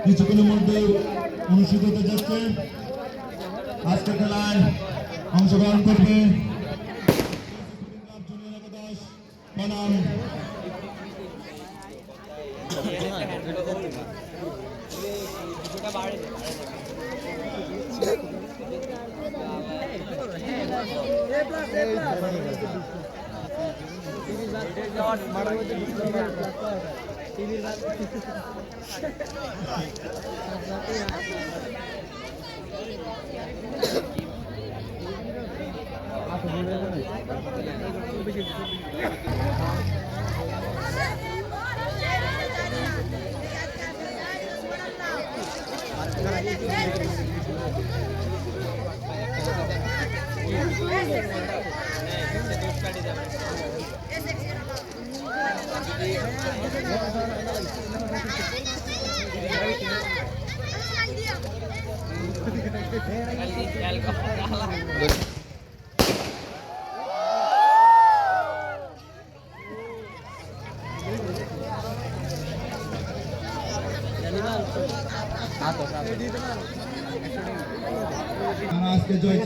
কিছুক্ষণের মধ্যে অনুষ্ঠিত হতে যাচ্ছে। আজকের খেলায় অংশগ্রহণ করবে আজকে জয়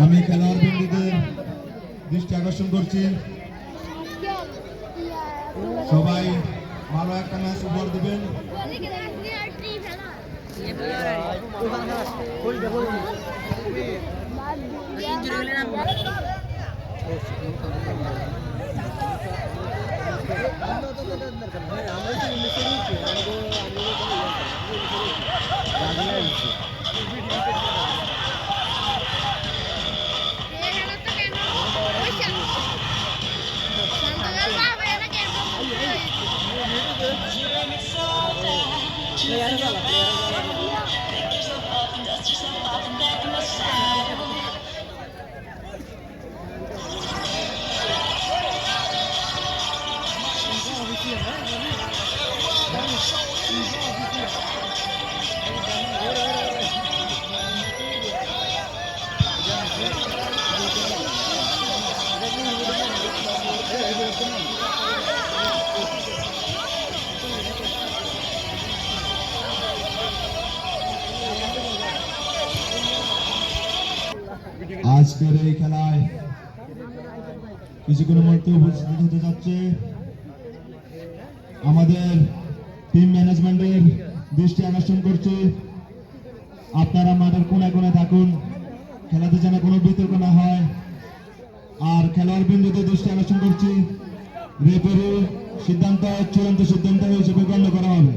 আমি খেলোয়াড় বন্ধুদের দৃষ্টি আকর্ষণ করছি, সবাই ভালো একটা ম্যাচ উপহার দিবেন। আজকের এই খেলায় কিছুক্ষণের মধ্যে উপস্থিত হতে যাচ্ছে আমাদের টিম ম্যানেজমেন্টের দৃষ্টি আকর্ষণ করছে, আপনারা মাঠের কোনায় কোনায় থাকুন, খেলাতে যেন কোনো বিতর্ক না হয়। আর খেলোয়াড় বৃন্দদের দৃষ্টি আকর্ষণ করছি, রেফারি সিদ্ধান্ত চূড়ান্ত সিদ্ধান্ত হিসেবে গণ্য করা হবে।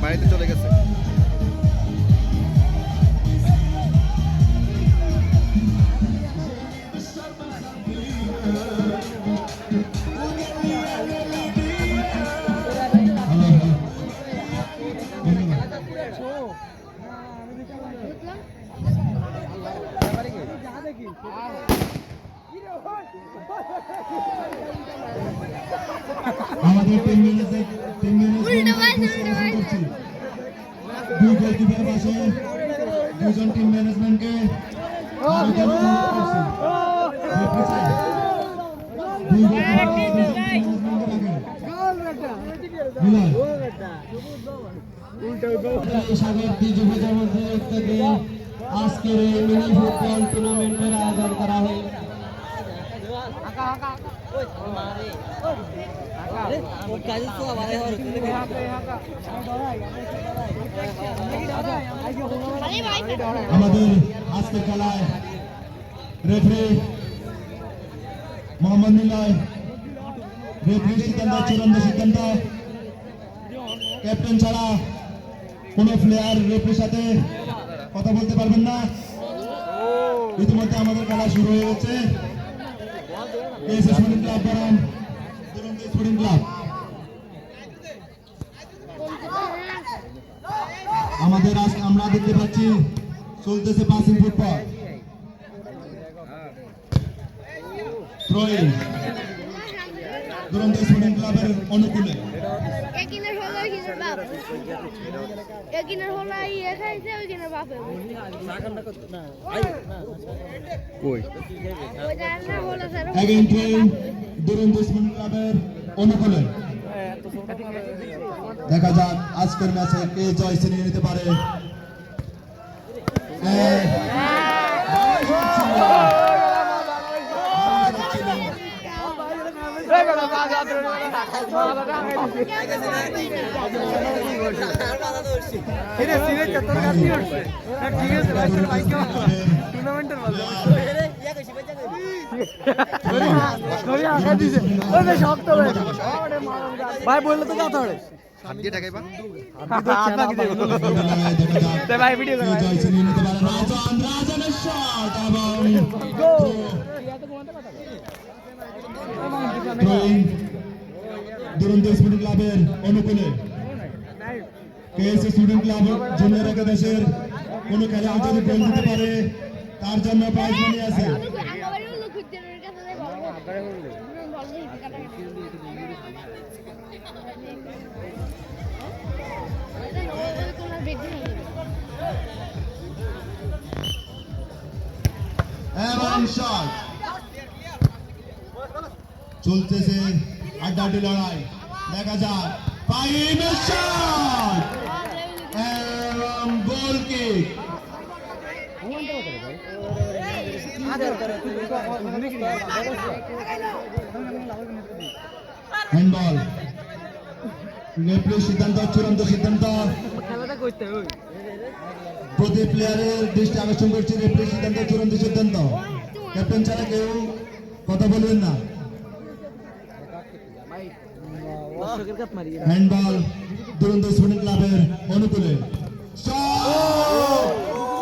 বাড়িতে চলে গেছে। আমাদের টিম ম্যানেজার দুই গোলকিপার পাশে দুজন টিম ম্যানেজমেন্টকে আজকের এই মিনি ফুটবল টুর্নামেন্টের আয়োজন করা হয়। আমাদের আজকের খেলায় রেফারি মোহাম্মদ নিলয় রেফারি সিদ্ধান্ত চূড়ান্ত সিদ্ধান্ত ক্যাপ্টেন ছাড়া কোনো প্লেয়ার রেফারির সাথে কথা বলতে পারবেন না। ইতিমধ্যে আমাদের খেলা শুরু হয়ে গেছে। স্পোর্টিং ক্লাব বনাম দুরন্ত স্পোর্টিং ক্লাব। আমাদের আজ আমরা দেখতে পাচ্ছি চলতেছে পাসিং ফুটবল। থ্রোইং দুরন্ত স্পোর্টিং ক্লাবের অনুকূলে। একিনের হলো একিনের বাপ একিনের হলো ইয়ে খাইছে ওইকিনের বাপে কই ওই জানা হলো স্যার Again থ্রোইং দুরন্ত স্পোর্টিং ক্লাবের অনুকূলে। দেখা যাক আজকের ম্যাচে কে জয় ছিনিয়ে নিতে পারে। ভাই বললে তো কথা হবে হাত দিয়ে ঠেকাইবা ভাই ভিডিও কে জয় ছিনিয়ে নিতে পারে। রাজন রাজনের শট এবং থ্রোইং দুরন্ত স্পোর্টিং ক্লাবের অনুকূলে। কেএসএ স্টুডেন্ট ক্লাব জুনিয়র একাদশের কোনো খেলোয়াড় যদি গোল দিতে পারে তার জন্য প্রাইজ মানি আছে। আমারও লোক খুঁজদের কাছে যাই বলবো বলবো কাটা কোন বেদি নেই এবং শট চলতেছে আড্ডাআড্ডি লড়াই। দেখা যাক ফাইনাল শট এবং গোল কিক। হ্যান্ডবল রেফারি সিদ্ধান্ত চূড়ান্ত সিদ্ধান্ত। খেলাটা করতে হবে প্রতি প্লেয়ারের দৃষ্টি আকর্ষণ করছে রেফারি সিদ্ধান্ত চূড়ান্ত সিদ্ধান্ত। ক্যাপ্টেন ছাড়া কেউ কথা বলবেন না। দর্শকের কাপ মারি হ্যান্ডবল দুরন্ত স্পোর্টিং ক্লাবের অনুকূলে। শট!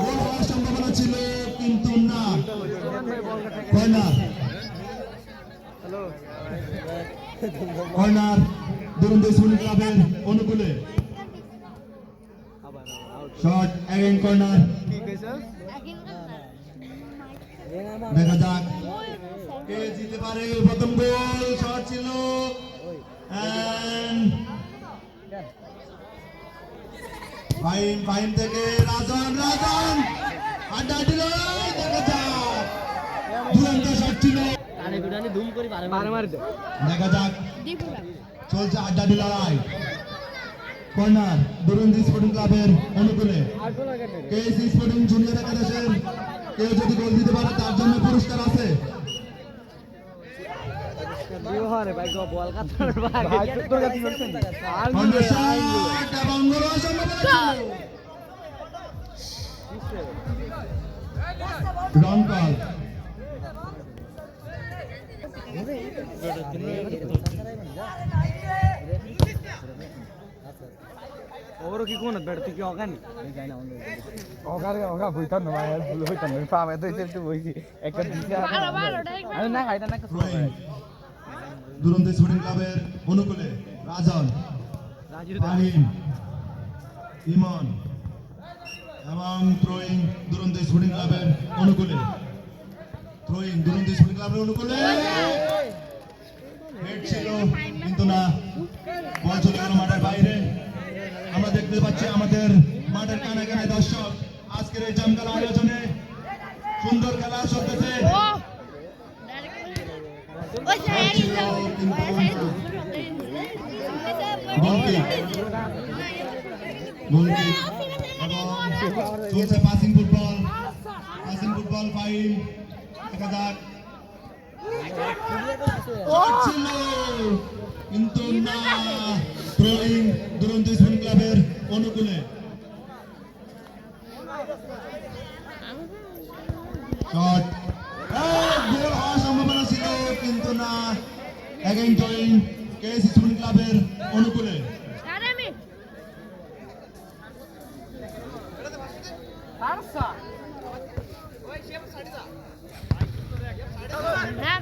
গোল হওয়ার সম্ভাবনা ছিল কিন্তু না। কর্নার কর্নার দুরন্ত স্পোর্টিং ক্লাবের অনুকূলে। Shot again corner. দেখা যাক কে জিতে পারে। প্রথম গোল শট ছিল ফাইন থেকে রাজন রাজন আড্ডাআড্ডি লড়াই। দেখা যাক দুরন্ত শট ছিল। দেখা যাক চলছে আড্ডাআড্ডি লড়াই। কর্নার দুরন্ত স্পোর্টিং ক্লাবের অনুকূলে। কেএসসি স্পোর্টিং জুনিয়র একাদশের কেউ যদি গোল দিতে পারে তার জন্য পুরস্কার আছে। কর্নার শট এবং গোল হওয়ার সম্ভাবনা ছিল। রং কল। ওর কি কোন বেড় তুই কি অগানি অগা বইতাম না ভাই ভুল হইতাম না পাবে তো একটু বইছি একটা দিছে আমি না খাইতা না দুরন্ত স্পোর্টিং ক্লাবের অনুকূলে রাজন ফাহিম ইমন এবং থ্রোইং দুরন্ত স্পোর্টিং ক্লাবের অনুকূলে। থ্রোইং দুরন্ত স্পোর্টিং ক্লাবের অনুকূলে হেড ছিল কিন্তু না, বল চলে গেল মাঠের বাইরে। আমরা দেখতে পাচ্ছি আমাদের মাঠের কানে কানে দর্শক আজকের এই জমকালো আয়োজনে সুন্দর খেলা চলতেছে। চলছে পাসিং ফুটবল ফাইল। দেখা যাক ছিল কিন্তু না। থ্রোইং দুরন্ত স্পোর্টিং ক্লাবের অনুকূলে। শট গোল হওয়ার সম্ভাবনা ছিল কিন্তু অ্যাগেইন থ্রোয়িং কেএসসি স্পোর্টিং ক্লাবের অনুকূলে। আরে আমি হ্যাঁ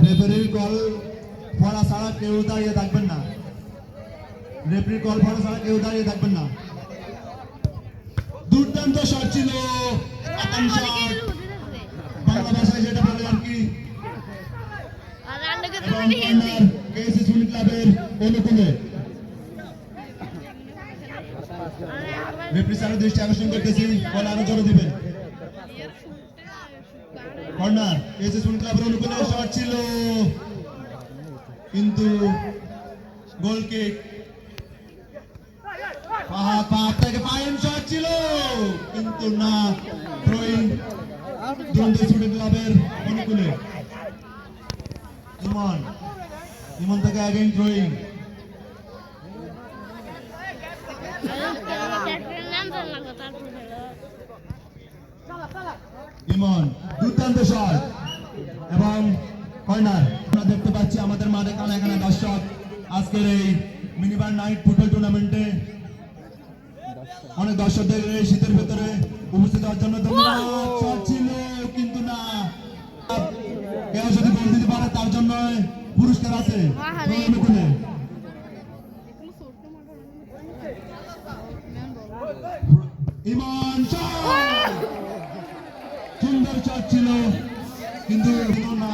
রেফারির কল ফলা ছাড়া কেউ দাঁড়িয়ে থাকবেন না। রেফারির কল ফলা ছাড়া কেউ দাঁড়িয়ে থাকবেন না। দুর্দান্ত শট ছিল, আতঙ্ক শট, বাংলা ভাষায় যেটা বলে আর কি। আর আন্ডাকে তো এবং আমি হিন্দি কর্নার কেএসসি স্পোর্টিং ক্লাবের অনুকূলে। রেফারি স্যারের দৃষ্টি আকর্ষণ করতেছি, বল আরো জোরে দিবেন। কর্নার কেএসসি স্পোর্টিং ক্লাবের অনুকূলে শট ছিল, কিন্তু গোল কিক। পাহাড় থেকে ফাইন শট ছিল, কিন্তু না, থ্রোয়িং দুরন্ত স্পোর্টিং ক্লাবের অনুকূলে। ইমন থেকে অ্যাগেইন থ্রোয়িং। ইমন দুর্দান্ত শট এবং কর্নার। আমরা দেখতে পাচ্ছি আমাদের মাঠে কানায় দর্শক আজকের এই মিনিবার নাইট ফুটবল টুর্নামেন্টে অনেক দর্শকদের এই শীতের ভেতরে উপস্থিত হওয়ার জন্য ধন্যবাদ। শট ছিল, কিন্তু না, কেউ যদি গোল দিতে পারে তার জন্য পুরস্কার আছে অনুকূলে। ইমন শট, সুন্দর শট ছিল, কিন্তু না।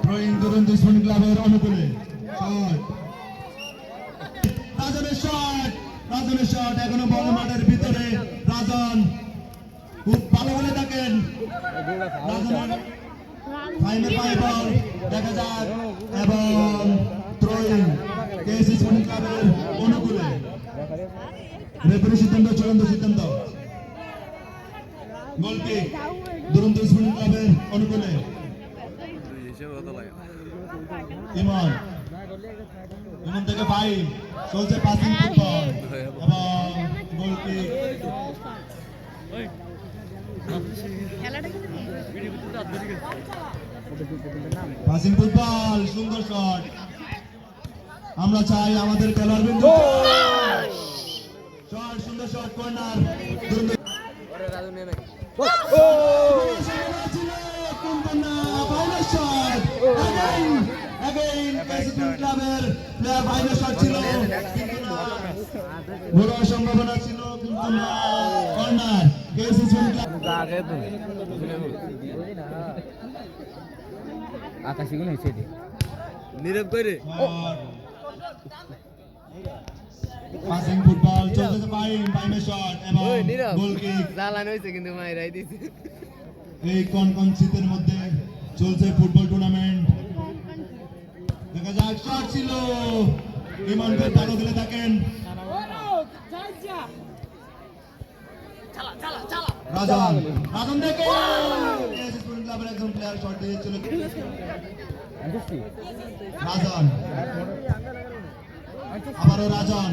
থ্রোয়িং দুরন্ত স্পোর্টিং ক্লাবের অনুকূলে। শট, রাজনের শট, এখনো বল মাঠের ভিতরে। রাজন খুব ভালো বলে থাকেন। রাজন ফাইনাল পায় বল, দেখা যাক, এবং থ্রোয়িং কেএসসি স্পোর্টিং ক্লাবের অনুকূলে। রেফারি সিদ্ধান্ত, চূড়ান্ত সিদ্ধান্ত। গোল কিক দুরন্ত স্পোর্টিং ক্লাবের অনুকূলে। ইমন থেকে ফাইন চলছে, পাসিং ফুটবল এবং গোল কিক। পাসিং ফুটবল, সুন্দর শট। আমরা চাই আমাদের খেলোয়াড় বিন্দু শট, সুন্দর শট, কর্নার দুরন্ত বড় সম্ভাবনা ছিল, কিন্তু না, কর্নার কেএসসি স্পোর্টিং ক্লাব। আকাশি গুণ হয়েছে নীরব করে পাসিং ফুটবল চলছে, ফাইনের শট এবং গোল কিক। জ্বালানো হয়েছে কিন্তু মায়েরাই দিছে। এই কনকন শীতের মধ্যে চলছে ফুটবল টুর্নামেন্ট। দেখা যাক, শট ছিল, ইমন খুব ভালো খেলে থাকেন। রাজন দেখে কেএসসি স্পোর্টিং ক্লাবের একজন প্লেয়ার শট দিয়েছিল। রাজন, আবারও রাজন।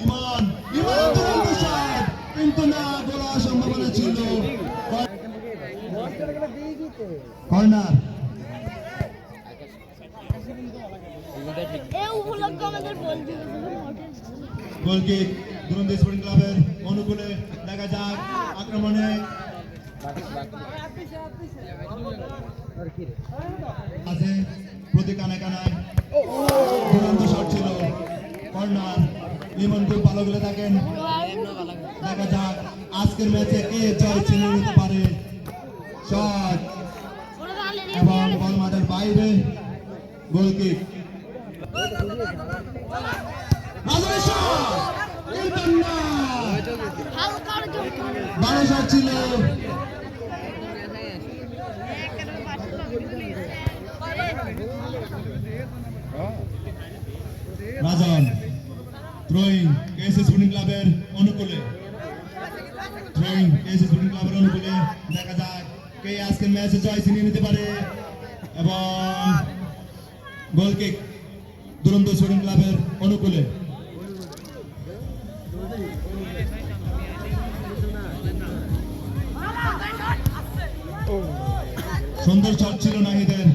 ইমন দুরন্ত শট, কিন্তু না, গোল হওয়ার সম্ভাবনা ছিল। কর্নার গোল কিক দুরন্ত স্পোর্টিং ক্লাবের অনুকূলে। দেখা যাক, আক্রমণে আছে প্রতি কানায় দুরন্ত শট ছিল, কর্নার। ইমন খুব ভালো খেলে থাকেন। দেখা যাক আজকের ম্যাচে কে জয় ছিনিয়ে নিতে পারে। শট এবং বল মাঠের বাইরে, গোল কিক। ভালো শট ছিল, রাজন। থ্রোয়িং কেএসসি স্পোর্টিং ক্লাবের অনুকূলে। দেখা যাক কে আজকের ম্যাচে জয় ছিনিয়ে নিতে পারে, এবং গোল কিক দুরন্ত স্পোর্টিং ক্লাবের অনুকূলে। সুন্দর শট ছিল নাহিদের।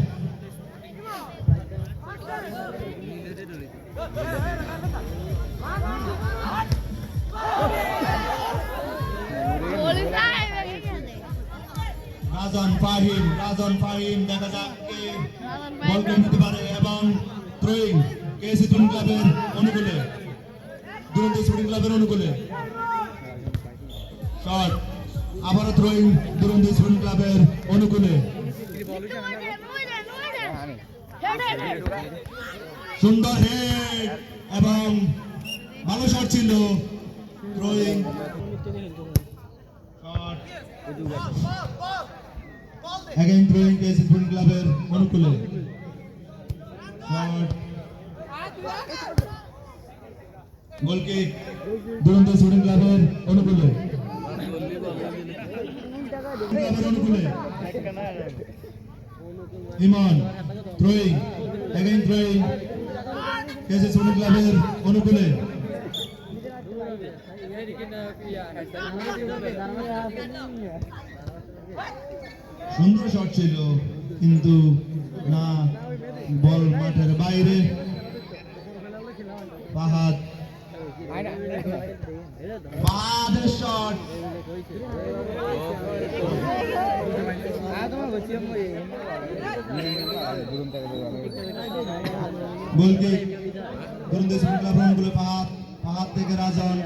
রাজন ফাহিম দেখা যাক কে বল করে নিতে পারে এবং থ্রোয়িং কেসি স্পোর্টিং ক্লাবের অনুকূলে, দুরন্ত স্পোর্টিং ক্লাবের অনুকূলে শট, আবারও থ্রোয়িং দুরন্ত স্পোর্টিং ক্লাবের অনুকূলে। সুন্দর হেড এবং ভালো শট ছিল। থ্রোয়িং শট again throwing কেসি স্পোর্টিং ক্লাবের অনুকূলে শট, গোল কিক দুরন্ত স্পোর্টিং ক্লাবের অনুকূলে, ক্লাবের অনুকূলে ইমন থ্রোয়িং again throwing কেসি স্পোর্টিং ক্লাবের অনুকূলে। সুন্দর শট ছিল কিন্তু না, বল মাঠের বাইরে। ফাহাদের শট গোল কিক দুরন্ত স্পোর্টিং ক্লাবের অনুকূলে ফাহাদ থেকে রাজন।